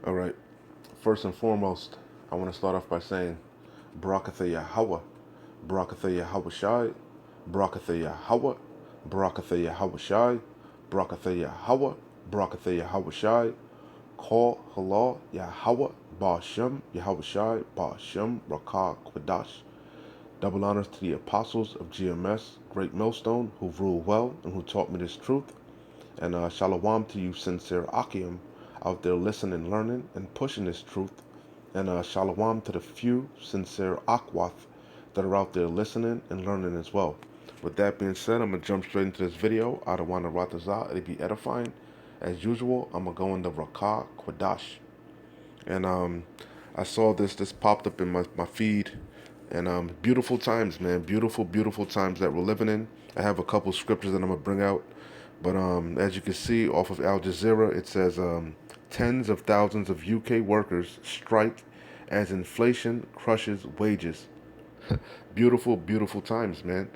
All right. First and foremost, I want to start off by saying, Barakatha Yahweh, Barakatha Yahweh Shai, Barakatha Yahweh, Barakatha Yahweh Shai, Barakatha Yahweh, Barakatha Yahweh Shai, Call Halal Yahweh, Ba'ashem, Yahweh Shai, Ba'ashem, Rakah, Kwadash. Double honors to the apostles of GMS, Great Millstone, who rule well and who taught me this truth. And shalom to you, sincere Akim, out there listening, learning, and pushing this truth. And shalom to the few sincere Akwath that are out there listening and learning as well. With that being said, I'm going to jump straight into this video. I don't want to ratazah. It'll be edifying. As usual, I'm going to go into Rakah Kwadash. And I saw this popped up in my feed. And beautiful times, man. Beautiful times that we're living in. I have a couple scriptures that I'm going to bring out. But as you can see off of Al Jazeera, it says tens of thousands of UK workers strike as inflation crushes wages. Beautiful times, man.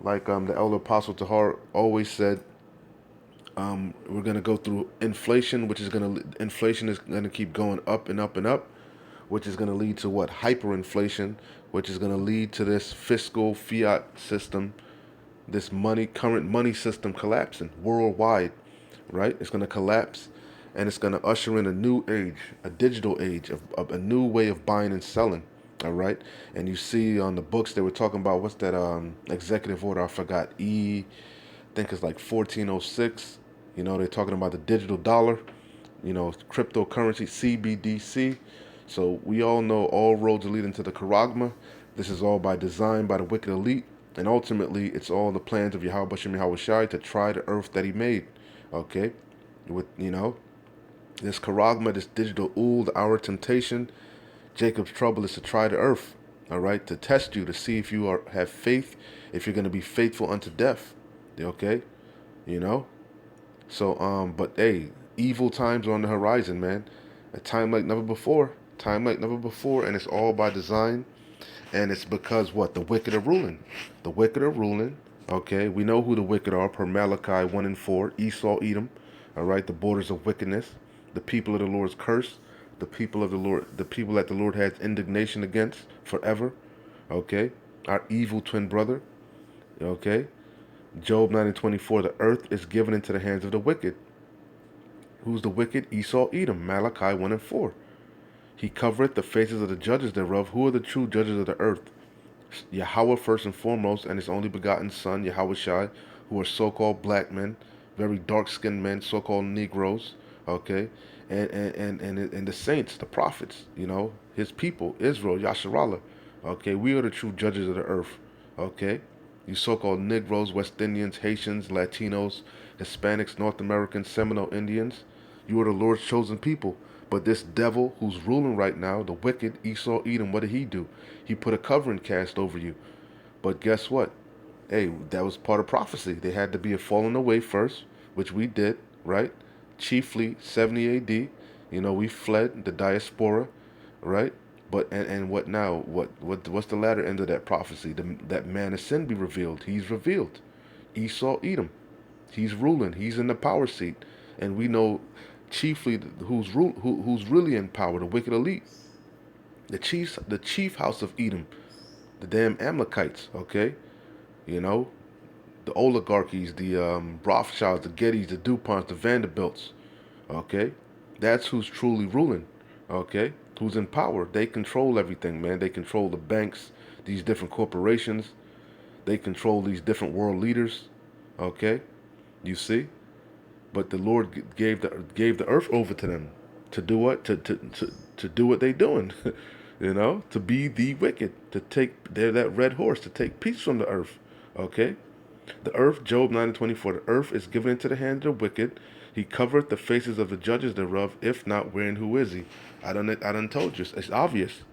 Like the elder apostle Tahar always said, we're gonna go through inflation, inflation is gonna keep going up and up and up, which is gonna lead to what? Hyperinflation, which is gonna lead to this fiscal fiat system, this current money system collapsing worldwide, right? It's going to collapse, and it's going to usher in a new age, a digital age of a new way of buying and selling. All right. And you see on the books they were talking about, what's that executive order? I forgot. I think it's like 1406. They're talking about the digital dollar, cryptocurrency, CBDC. So we all know all roads are leading to the Charagma. This is all by design by the wicked elite. And ultimately, it's all the plans of Yahweh Bashem Yahweh Shai to try the earth that he made. Okay? With, this Charagma, this digital ool, our temptation, Jacob's trouble is to try the earth. All right? To test you, to see if you have faith, if you're going to be faithful unto death. Okay? You know? So, but hey, evil times are on the horizon, man. A time like never before. Time like never before, and it's all by design. And it's because what? The wicked are ruling. The wicked are ruling. Okay, we know who the wicked are per Malachi 1 and 4. Esau, Edom. All right, the borders of wickedness. The people of the Lord's curse. The people of the Lord, the people that the Lord has indignation against forever. Okay, our evil twin brother. Okay, Job 9 and 24. The earth is given into the hands of the wicked. Who's the wicked? Esau, Edom. Malachi 1 and 4. He covereth the faces of the judges thereof. Who are the true judges of the earth? Yahweh first and foremost, and his only begotten Son, Yahweh Shai, who are so-called black men, very dark-skinned men, so-called Negroes, okay, and the saints, the prophets, his people, Israel, Yasharallah, okay, we are the true judges of the earth, okay. You so-called Negroes, West Indians, Haitians, Latinos, Hispanics, North Americans, Seminole Indians, you are the Lord's chosen people. But this devil who's ruling right now, the wicked Esau Edom, what did he do? He put a covering cast over you. But guess what? Hey, that was part of prophecy. They had to be a falling away first, which we did, right? Chiefly 70 AD. We fled the diaspora, right? But and what now? What's the latter end of that prophecy? That man of sin be revealed. He's revealed. Esau Edom. He's ruling. He's in the power seat, and we know chiefly who's really in power. The wicked elite, the chief house of Edom, the damn Amalekites. Okay, you know, the oligarchies, the Rothschilds, the Gettys, the DuPonts, the Vanderbilts. Okay, that's who's truly ruling. Okay, who's in power? They control everything, man. They control the banks, these different corporations. They control these different world leaders. Okay, you see. But the Lord gave the earth over to them to do what? To do what they doing. To be the wicked, to take they're that red horse, to take peace from the earth. Okay? The earth, Job 9 and 24, the earth is given into the hand of the wicked. He covereth the faces of the judges thereof, if not wherein who is he? I done told you. It's obvious.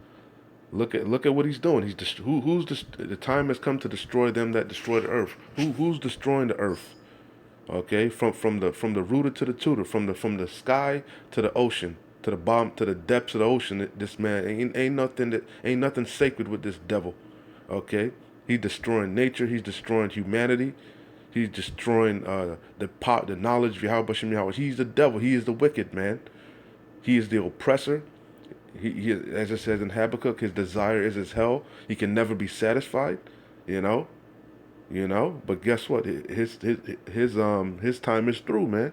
Look at what he's doing. The time has come to destroy them that destroy the earth. Who's destroying the earth? Okay, from the rooter to the tutor, from the sky to the ocean, to the bottom, to the depths of the ocean. This man ain't nothing sacred with this devil. Okay, he's destroying nature. He's destroying humanity. He's destroying the knowledge of Yahweh Bashem Yahweh. He's the devil. He is the wicked man. He is the oppressor. As it says in Habakkuk, his desire is his hell. He can never be satisfied. You know, But guess what? His time is through, man.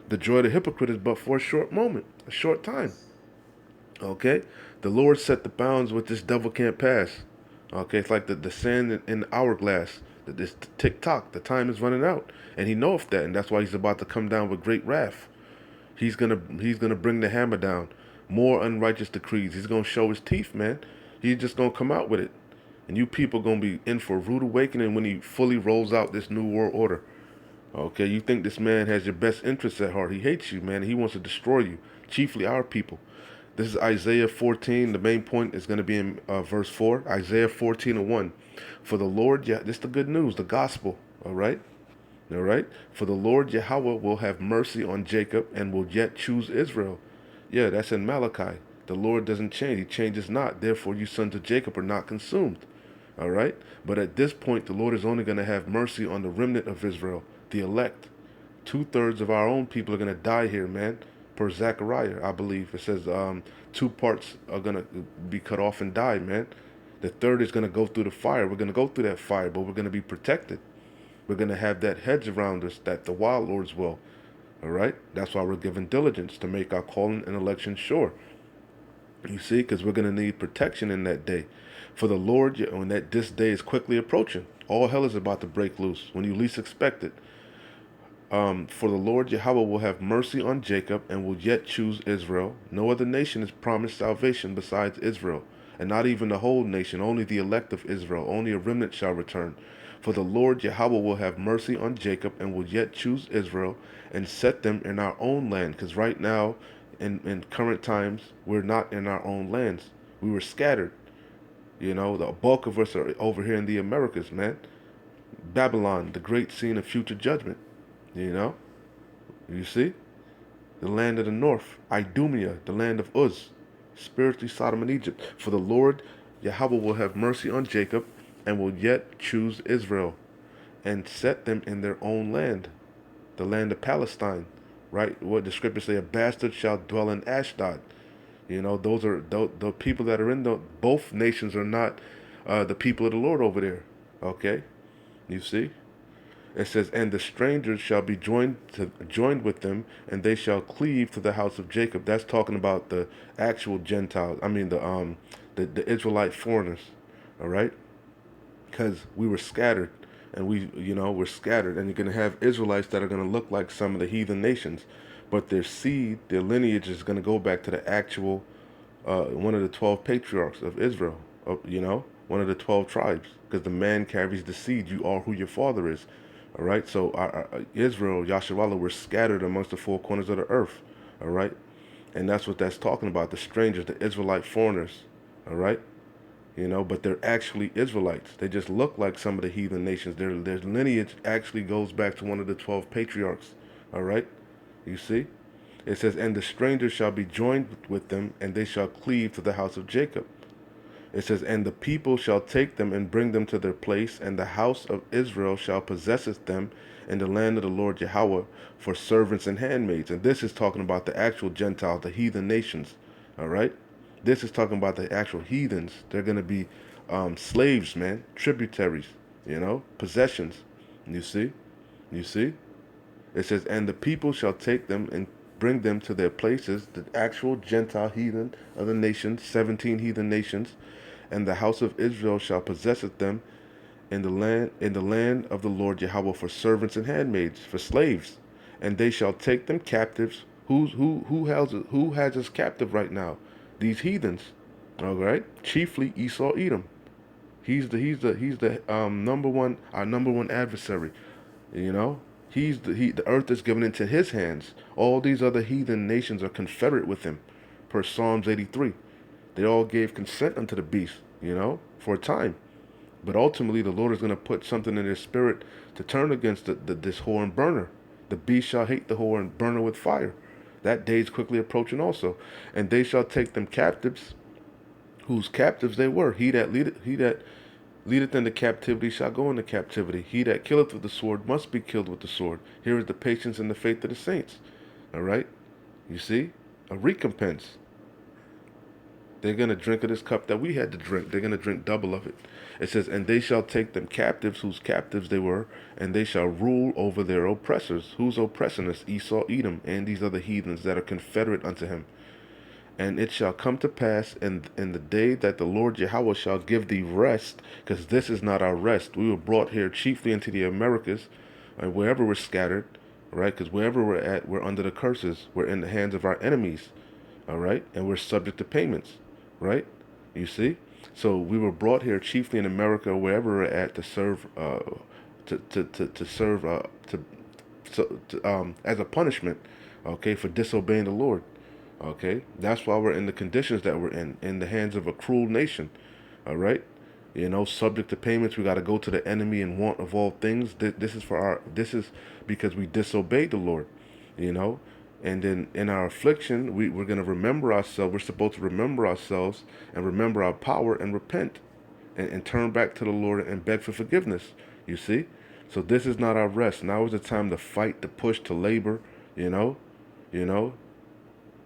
The joy of the hypocrite is but for a short moment, a short time. Okay, the Lord set the bounds which this devil can't pass. Okay, it's like the sand in the hourglass. This tick tock, the time is running out, and he knoweth that, and that's why he's about to come down with great wrath. He's gonna bring the hammer down. More unrighteous decrees. He's gonna show his teeth, man. He's just gonna come out with it, and you people gonna be in for a rude awakening when he fully rolls out this new world order. Okay, you think this man has your best interests at heart? He hates you, man. He wants to destroy you, chiefly our people. This is Isaiah 14. The main point is going to be in verse 4. Isaiah 14 and 1. For the Lord, yeah, this is the good news, the gospel. All right? All right? For the Lord Yahweh will have mercy on Jacob and will yet choose Israel. Yeah, that's in Malachi. The Lord doesn't change. He changes not. Therefore, you sons of Jacob are not consumed. All right? But at this point, the Lord is only going to have mercy on the remnant of Israel, the elect. 2/3 of our own people are going to die here, man. Per Zechariah, I believe. It says two parts are going to be cut off and die, man. The third is going to go through the fire. We're going to go through that fire, but we're going to be protected. We're going to have that hedge around us that the wild lords will. All right? That's why we're given diligence to make our calling and election sure. You see, because we're going to need protection in that day. For the Lord, when this day is quickly approaching, all hell is about to break loose when you least expect it. For the Lord Yahweh will have mercy on Jacob and will yet choose Israel. No other nation is promised salvation besides Israel, and not even the whole nation, only the elect of Israel. Only a remnant shall return. For the Lord Yahweh will have mercy on Jacob and will yet choose Israel and set them in our own land. Because right now, in current times, we're not in our own lands. We were scattered. The bulk of us are over here in the Americas, man. Babylon, the great scene of future judgment. You know, you see? The land of the north, Idumea, the land of Uz, spiritually Sodom and Egypt. For the Lord Yahweh will have mercy on Jacob and will yet choose Israel and set them in their own land, the land of Palestine, right? What the scriptures say, a bastard shall dwell in Ashdod. Those are the people that are in both nations are not the people of the Lord over there. Okay? You see? It says, and the strangers shall be joined with them, and they shall cleave to the house of Jacob. That's talking about the actual Gentiles. I mean the Israelite foreigners. All right, because we were scattered, and we're scattered, and you're gonna have Israelites that are gonna look like some of the heathen nations, but their seed, their lineage is gonna go back to the actual one of the 12 patriarchs of Israel. One of the 12 tribes, because the man carries the seed. You are who your father is. All right, so Israel, Yasharallah, were scattered amongst the four corners of the earth. All right, and that's what that's talking about. The strangers, the Israelite foreigners. All right, but they're actually Israelites. They just look like some of the heathen nations. Their lineage actually goes back to one of the 12 patriarchs. All right, you see, it says, and the strangers shall be joined with them, and they shall cleave to the house of Jacob. It says, and the people shall take them and bring them to their place, and the house of Israel shall possesseth them in the land of the Lord Yahweh for servants and handmaids. And this is talking about the actual Gentiles, the heathen nations. All right? This is talking about the actual heathens. They're going to be slaves, man, tributaries, possessions. You see? You see? It says, and the people shall take them and bring them to their places, the actual Gentile heathen of the nations, 17 heathen nations, and the house of Israel shall possesseth them in the land of the Lord Yahweh for servants and handmaids, for slaves, and they shall take them captives. Who has us captive right now? These heathens, all right. Chiefly Esau Edom. He's the number one, our number one adversary. You know, the earth is given into his hands. All these other heathen nations are confederate with him, per Psalms 83. They all gave consent unto the beast, for a time. But ultimately, the Lord is going to put something in their spirit to turn against this whore and burner. The beast shall hate the whore and burn her with fire. That day is quickly approaching also. And they shall take them captives, whose captives they were. He that leadeth into captivity shall go into captivity. He that killeth with the sword must be killed with the sword. Here is the patience and the faith of the saints. All right? You see? a recompense. They're going to drink of this cup that we had to drink. They're going to drink double of it. It says, and they shall take them captives, whose captives they were, and they shall rule over their oppressors. Who's oppressing us? Esau, Edom, and these other heathens that are confederate unto him. And it shall come to pass in the day that the Lord Yahweh shall give thee rest, because this is not our rest. We were brought here chiefly into the Americas, and wherever we're scattered, right? Because wherever we're at, we're under the curses. We're in the hands of our enemies, all right? And we're subject to payments, right? You see? So we were brought here chiefly in America, wherever we're at, to serve, to serve, as a punishment, okay, for disobeying the Lord. Okay, that's why we're in the conditions that we're in the hands of a cruel nation. All right, you know, subject to payments. We got to go to the enemy in want of all things. This is for our. This is because we disobeyed the Lord. You know, and then in our affliction, we're gonna remember ourselves. We're supposed to remember ourselves and remember our power and repent, and turn back to the Lord and beg for forgiveness. You see, so this is not our rest. Now is the time to fight, to push, to labor. You know, you know,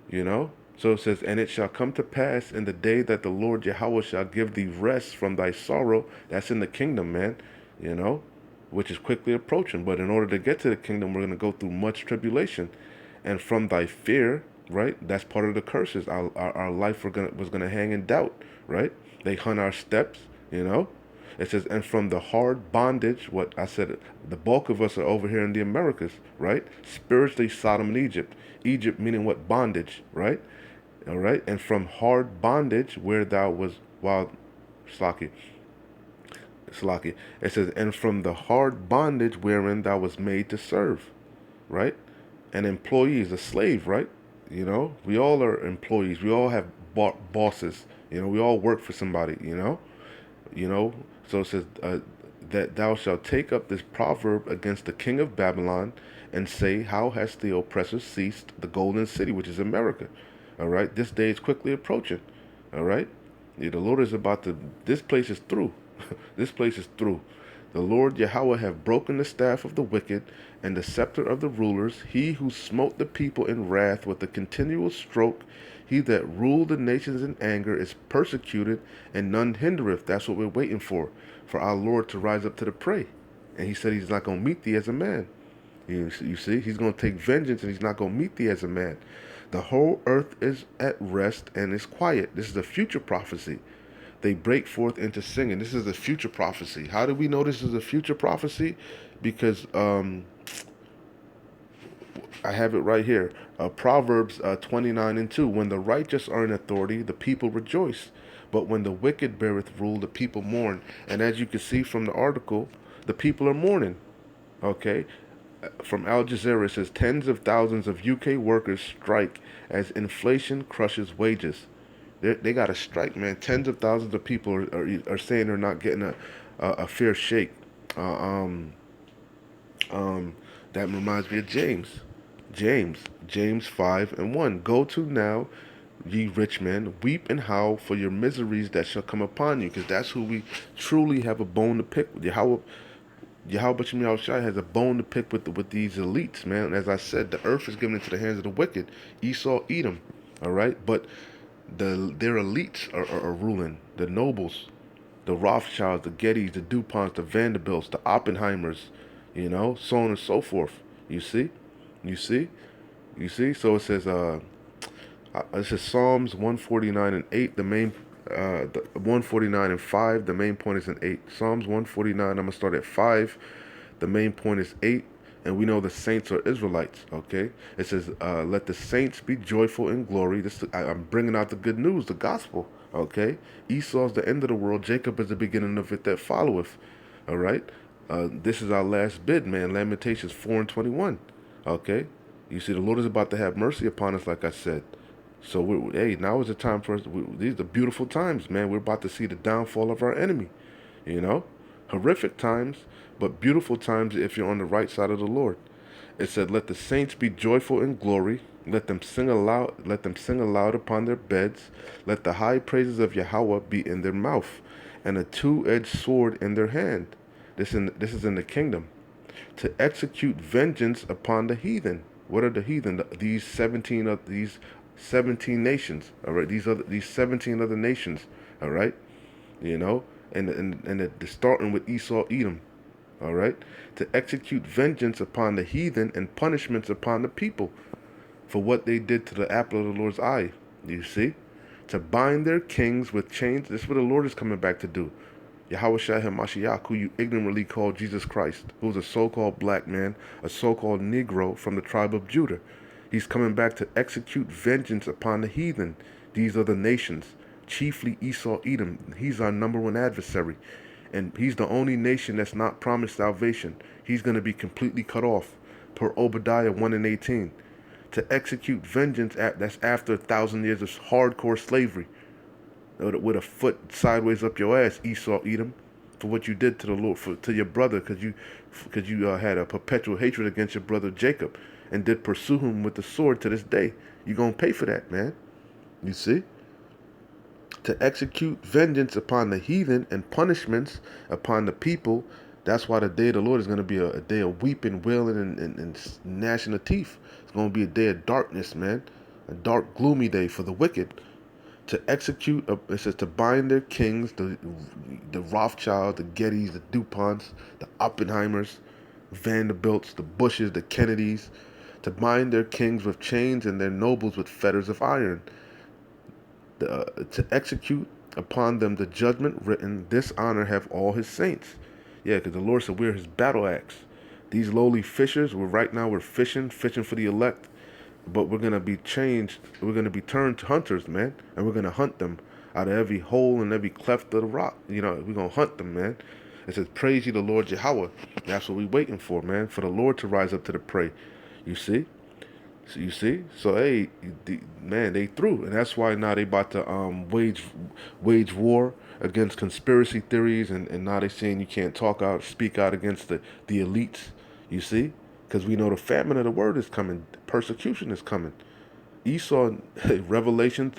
you know? So it says, and it shall come to pass in the day that the Lord Yahweh shall give thee rest from thy sorrow. That's in the kingdom, man, you know, which is quickly approaching. But in order to get to the kingdom, we're going to go through much tribulation. And from thy fear, right, that's part of the curses. Our life was gonna hang in doubt, right? They hunt our steps, you know? It says, and from the hard bondage, what I said, the bulk of us are over here in the Americas, right? Spiritually, Sodom and Egypt. Egypt meaning what? Bondage, right? All right. And from hard bondage, where thou was, while, Slaki, it says, and from the hard bondage wherein thou was made to serve, right? An employee is a slave, right? You know, we all are employees. We all have bosses. You know, we all work for somebody, you know, so it says that thou shalt take up this proverb against the king of Babylon and say, how has the oppressor ceased, the golden city, which is America? All right, this day is quickly approaching. All right, yeah, the Lord is about to, this place is through. This place is through. The Lord Yahweh have broken the staff of the wicked and the scepter of the rulers, he who smote the people in wrath with a continual stroke. He that ruled the nations in anger is persecuted, and none hindereth. That's what we're waiting for our Lord to rise up to the prey. And he said he's not going to meet thee as a man. You see, he's going to take vengeance, and he's not going to meet thee as a man. The whole earth is at rest and is quiet. This is a future prophecy. They break forth into singing. This is a future prophecy. How do we know this is a future prophecy? Because I have it right here. Proverbs 29:2. When the righteous are in authority, the people rejoice. But when the wicked beareth rule, the people mourn. And as you can see from the article, the people are mourning. Okay? From Al Jazeera, it says tens of thousands of UK workers strike as inflation crushes wages. They got a strike, man. Tens of thousands of people are saying they're not getting a fair shake. Uh, um, that reminds me of James. James 5:1. Go to now, ye rich men, weep and howl for your miseries that shall come upon you, because that's who we truly have a bone to pick with. Yahweh Shai has a bone to pick with these elites, man. As I said, the earth is given into the hands of the wicked. Esau, Edom, all right? But their elites are ruling. The nobles, the Rothschilds, the Gettys, the DuPonts, the Vanderbilts, the Oppenheimers, you know, so on and so forth. You see? You see? You see? So it says Psalms 149:8, the main, the 149:5, the main point is in 8. Psalms 149, I'm going to start at 5. The main point is 8. And we know the saints are Israelites, okay? It says, let the saints be joyful in glory. I'm bringing out the good news, the gospel, okay? Esau's the end of the world. Jacob is the beginning of it that followeth, all right? This is our last bid, man. Lamentations 4:21, okay? You see, the Lord is about to have mercy upon us, like I said. So, hey, now is the time for us. These are beautiful times, man. We're about to see the downfall of our enemy, you know? Horrific times, but beautiful times if you're on the right side of the Lord. It said, let the saints be joyful in glory. Let them sing aloud. Let them sing aloud upon their beds. Let the high praises of Yahweh be in their mouth, and a two-edged sword in their hand. This is in the kingdom, to execute vengeance upon the heathen. What are the heathen? These 17 of these 17 nations. All right, these 17 other nations. All right, you know, and they're starting with Esau, Edom. All right, to execute vengeance upon the heathen and punishments upon the people for what they did to the apple of the Lord's eye. You see, to bind their kings with chains. This is what the Lord is coming back to do. Yahweh Shai HaMashiach, who you ignorantly call Jesus Christ, who is a so-called black man, a so-called Negro from the tribe of Judah. He's coming back to execute vengeance upon the heathen. These are the nations, chiefly Esau, Edom. He's our number one adversary. And he's the only nation that's not promised salvation. He's going to be completely cut off, per Obadiah 1 and 18. To execute vengeance, that's after 1,000 years of hardcore slavery, with a foot sideways up your ass, Esau, Edom, for what you did to the Lord, to your brother, because you had a perpetual hatred against your brother Jacob, and did pursue him with the sword to this day. You're gonna pay for that, man. You see? To execute vengeance upon the heathen and punishments upon the people. That's why the day of the Lord is going to be a day of weeping, wailing, and gnashing of teeth. It's going to be a day of darkness, man. A dark, gloomy day for the wicked. To execute, it says to bind their kings, the Rothschilds, the Gettys, the DuPonts, the Oppenheimers, Vanderbilts, the Bushes, the Kennedys, to bind their kings with chains and their nobles with fetters of iron, to execute upon them the judgment written, this honor have all his saints. Yeah, because the Lord said we're his battle axe. These lowly fishers, we're fishing for the elect. But we're going to be changed. We're going to be turned to hunters, man. And we're going to hunt them out of every hole and every cleft of the rock. You know, we're going to hunt them, man. It says, praise ye the Lord Yahweh. That's what we're waiting for, man. For the Lord to rise up to the prey. You see? So you see? So, hey, man, they through. And that's why now they about to wage war against conspiracy theories. And now they saying you can't speak out against the elites. You see? Because we know the famine of the word is coming. Persecution is coming. Esau, Revelation,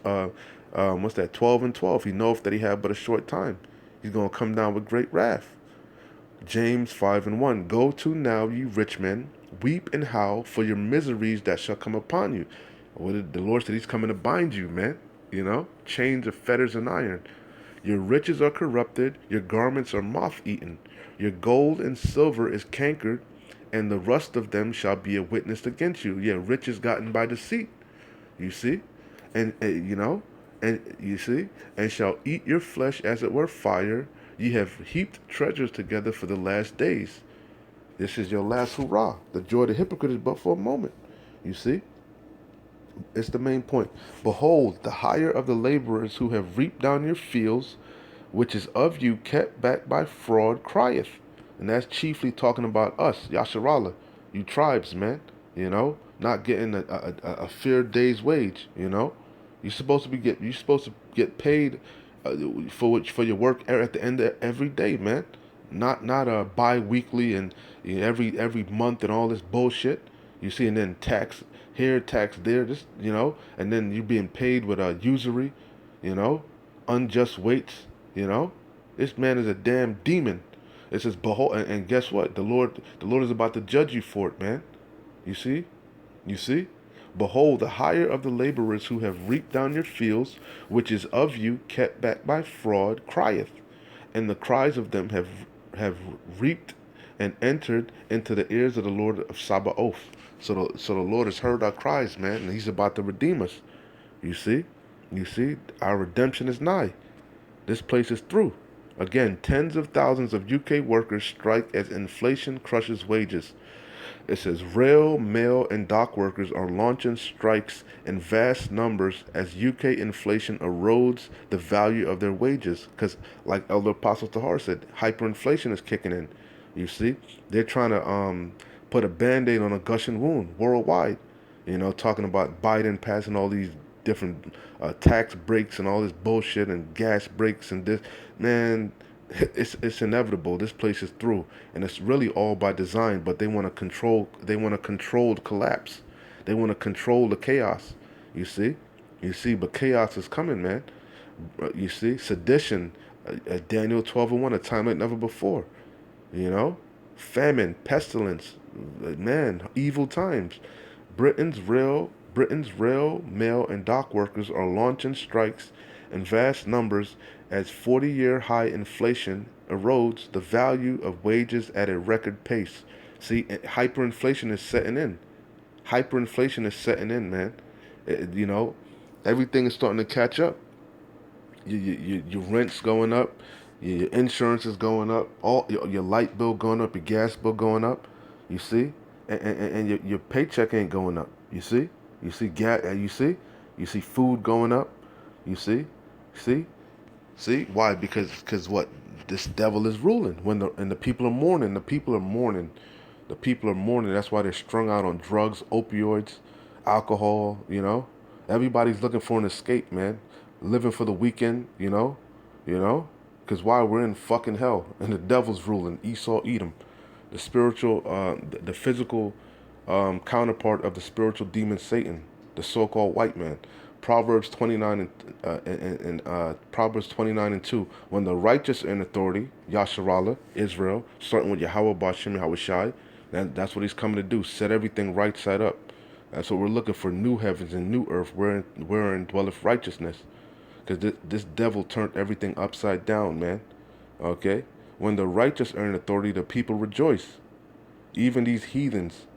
what's that, 12 and 12. He knoweth that he had but a short time. He's going to come down with great wrath. James 5 and 1. Go to now, ye rich men, weep and howl for your miseries that shall come upon you. The Lord said he's coming to bind you, man. You know, chains of fetters and iron. Your riches are corrupted. Your garments are moth-eaten. Your gold and silver is cankered, and the rust of them shall be a witness against you. Yeah, riches gotten by deceit. You see? And you see? And shall eat your flesh as it were fire. Ye have heaped treasures together for the last days. This is your last hurrah. The joy of the hypocrite is but for a moment. You see? It's the main point. Behold, the hire of the laborers who have reaped down your fields, which is of you kept back by fraud, crieth. And that's chiefly talking about us, Yasharallah, you tribes, man. You know, not getting a fair day's wage. You know, you're supposed to get paid for your work at the end of every day, man. Not bi-weekly and every month and all this bullshit. You see, and then tax here, tax there, and then you're being paid with a usury, you know, unjust weights, you know. This man is a damn demon. It says, behold, and guess what? The Lord is about to judge you for it, man. You see? You see? Behold, the hire of the laborers who have reaped down your fields, which is of you kept back by fraud, crieth. And the cries of them have reaped and entered into the ears of the Lord of Sabaoth. So the Lord has heard our cries, man, and he's about to redeem us. You see? You see? Our redemption is nigh. This place is through. Again, tens of thousands of UK workers strike as inflation crushes wages. It says rail, mail, and dock workers are launching strikes in vast numbers as UK inflation erodes the value of their wages. Because, like Elder Apostle Tahar said, hyperinflation is kicking in. You see? They're trying to put a Band-Aid on a gushing wound worldwide. You know, talking about Biden passing all these different tax breaks and all this bullshit and gas breaks and this. Man, it's inevitable. This place is through, and it's really all by design. But they want to control. They want to control the collapse. They want to control the chaos. You see. But chaos is coming, man. You see, sedition. Daniel 12 and 1, a time like never before. You know, famine, pestilence, man, evil times. Britain's Britain's rail, mail, and dock workers are launching strikes in vast numbers as 40-year high inflation erodes the value of wages at a record pace. See, hyperinflation is setting in. Hyperinflation is setting in, man. You know, everything is starting to catch up. Your rent's going up, your insurance is going up, all your light bill going up, your gas bill going up. You see, and your paycheck ain't going up. You see gas. You see food going up. You see, see why? Because what? This devil is ruling. And the people are mourning. The people are mourning. The people are mourning. That's why they're strung out on drugs, opioids, alcohol. Everybody's looking for an escape, man. Living for the weekend. You know. Because why? We're in fucking hell, and the devil's ruling. Esau, Edom, the spiritual, the physical counterpart of the spiritual demon Satan, the so-called white man. Proverbs 29 Proverbs 29:2. When the righteous are in authority, Yasharallah, Israel, starting with Yahweh Bashim Yahweh Shai, that's what he's coming to do. Set everything right side up. That's what we're looking for: new heavens and new earth, wherein dwelleth righteousness. Because this devil turned everything upside down, man. Okay. When the righteous are in authority, the people rejoice. Even these heathens,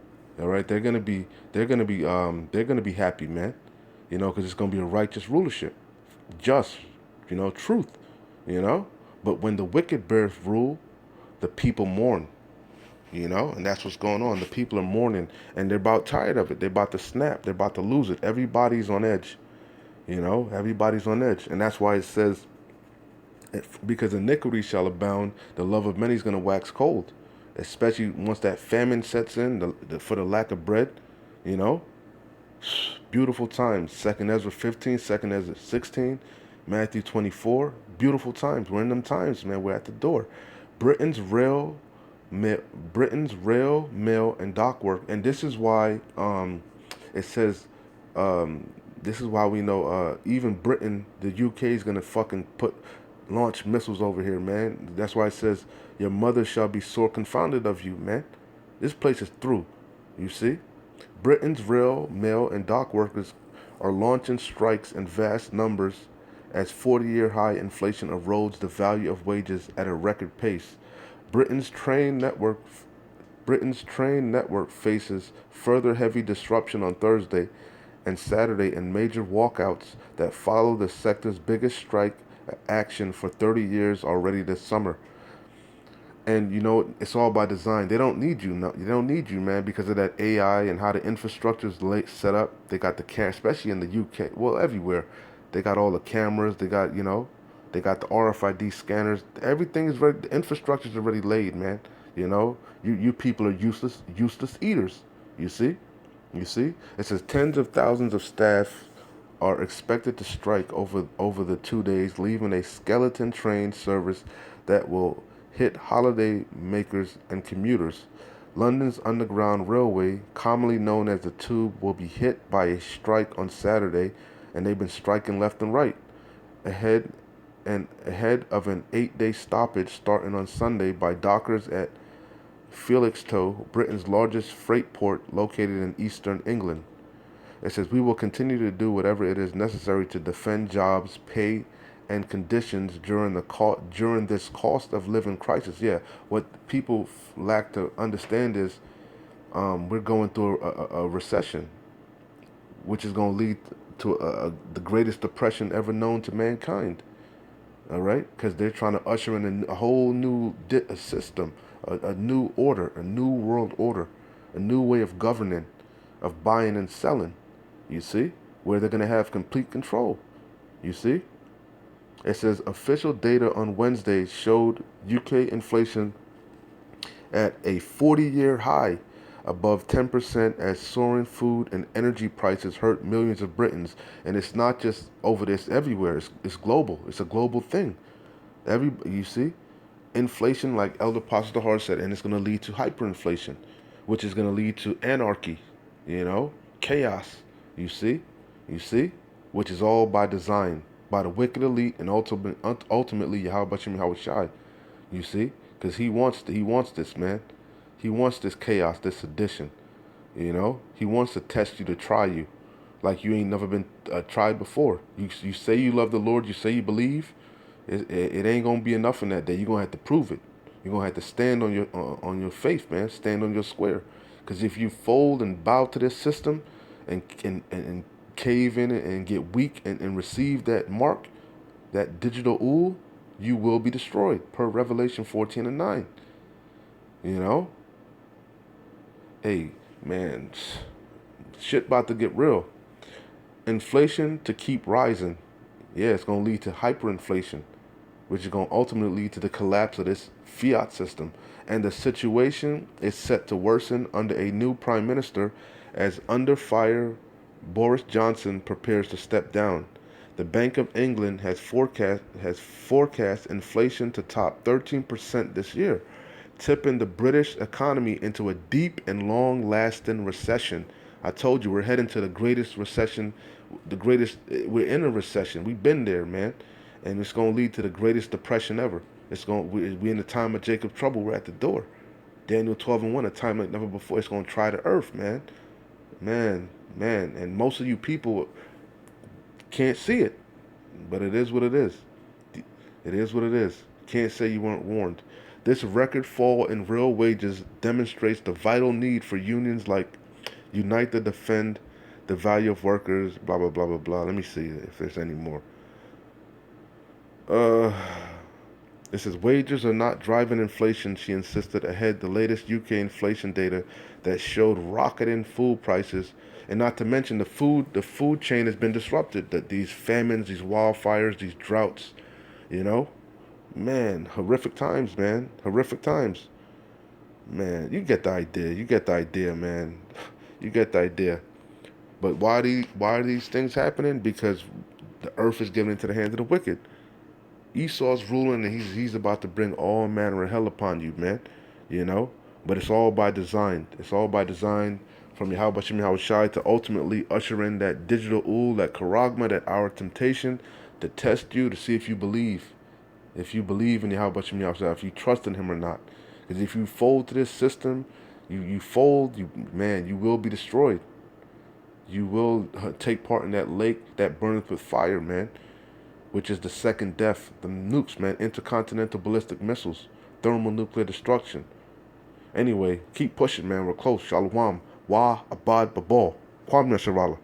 all right, they're gonna be happy, man. Because it's gonna be a righteous rulership, just, truth, you know. But when the wicked bears rule, the people mourn, and that's what's going on. The people are mourning, and they're about tired of it. They're about to snap. They're about to lose it. Everybody's on edge, Everybody's on edge, and that's why it says, because iniquity shall abound, the love of many is gonna wax cold, especially once that famine sets in, for the lack of bread, you know. Beautiful times. 2nd Ezra 15, 2nd Ezra 16, Matthew 24. Beautiful times. We're in them times, man. We're at the door. Britain's rail, mail, and dock work, and this is why it says this is why we know even Britain, the UK is gonna fucking launch missiles over here, man. That's why it says your mother shall be sore confounded of you, man. This place is through. You see? Britain's rail, mail, and dock workers are launching strikes in vast numbers as 40-year high inflation erodes the value of wages at a record pace. Britain's train network Britain's train network faces further heavy disruption on Thursday and Saturday in major walkouts that follow the sector's biggest strike action for 30 years already this summer. And it's all by design. They don't need you. No, they don't need you, man, because of that AI and how the infrastructure is set up. They got the camera, especially in the UK. Well, everywhere, they got all the cameras. They got they got the RFID scanners. Everything is ready. The infrastructure is already laid, man. You people are useless eaters. You see, It says tens of thousands of staff are expected to strike over the 2 days, leaving a skeleton train service that will hit holiday makers and commuters. London's Underground Railway, commonly known as the Tube, will be hit by a strike on Saturday, and they've been striking left and right, ahead of an 8-day stoppage starting on Sunday by dockers at Felixstowe, Britain's largest freight port located in eastern England. It says, we will continue to do whatever it is necessary to defend jobs, pay, and conditions during this cost of living crisis. Yeah, what people lack to understand is we're going through a recession, which is going to lead to the greatest depression ever known to mankind. All right, because they're trying to usher in a whole new system, a new order, a new world order, a new way of governing, of buying and selling. You see, where they're going to have complete control. You see. It says official data on Wednesday showed UK inflation at a 40-year high, above 10%, as soaring food and energy prices hurt millions of Britons. And it's not just over this; everywhere. It's global. It's a global thing. You see, inflation, like Elder Pastor Hart said, and it's going to lead to hyperinflation, which is going to lead to anarchy. Chaos. You see, which is all by design, by the wicked elite, and ultimately Yahweh Shem Yahweh Shai. You see, because he wants this, man. He wants this chaos, this sedition. He wants to test you, to try you. like you ain't never been tried before. You say you love the Lord, you say you believe. It ain't gonna be enough in that day. You're gonna have to prove it. You're gonna have to stand on your faith, man. Stand on your square. Because if you fold and bow to this system, and cave in it and get weak and receive that mark, that digital ool, you will be destroyed. Per Revelation 14:9. You know, hey man, shit about to get real. Inflation to keep rising. Yeah, it's gonna lead to hyperinflation, which is going to ultimately lead to the collapse of this fiat system. And the situation is set to worsen under a new prime minister as under fire Boris Johnson prepares to step down. The Bank of England has forecast inflation to top 13% this year, tipping the British economy into a deep and long-lasting recession. I told you we're heading to the greatest recession, we're in a recession. We've been there, man. And it's going to lead to the greatest depression ever. We're in the time of Jacob's trouble. We're at the door. Daniel 12:1, a time like never before. It's going to try the earth, man. Man. And most of you people can't see it, but it is what it is. It is what it is. Can't say you weren't warned. This record fall in real wages demonstrates the vital need for unions like Unite to defend the value of workers, blah, blah, blah, blah, blah. Let me see if there's any more. Uh, it says wages are not driving inflation, she insisted ahead the latest UK inflation data that showed rocketing food prices. And not to mention the food chain has been disrupted. That these famines, these wildfires, these droughts, you know? Man, horrific times, man. Horrific times. Man, you get the idea. You get the idea, man. You get the idea. But why are these things happening? Because the earth is given into the hands of the wicked. Esau's ruling, and he's about to bring all manner of hell upon you, man. You know? But it's all by design. It's all by design from Yahweh Shem Yahweh Shai to ultimately usher in that digital ool, that charagma, that our temptation to test you to see if you believe. If you believe in Yahweh Shem Yahweh Shai, if you trust in him or not. Because if you fold to this system, you fold, you will be destroyed. You will take part in that lake that burneth with fire, man, which is the second death. The nukes, man, intercontinental ballistic missiles, thermonuclear destruction. Anyway, keep pushing, man. We're close. Shalom. Wa abad babal. Kwam Nasharallah.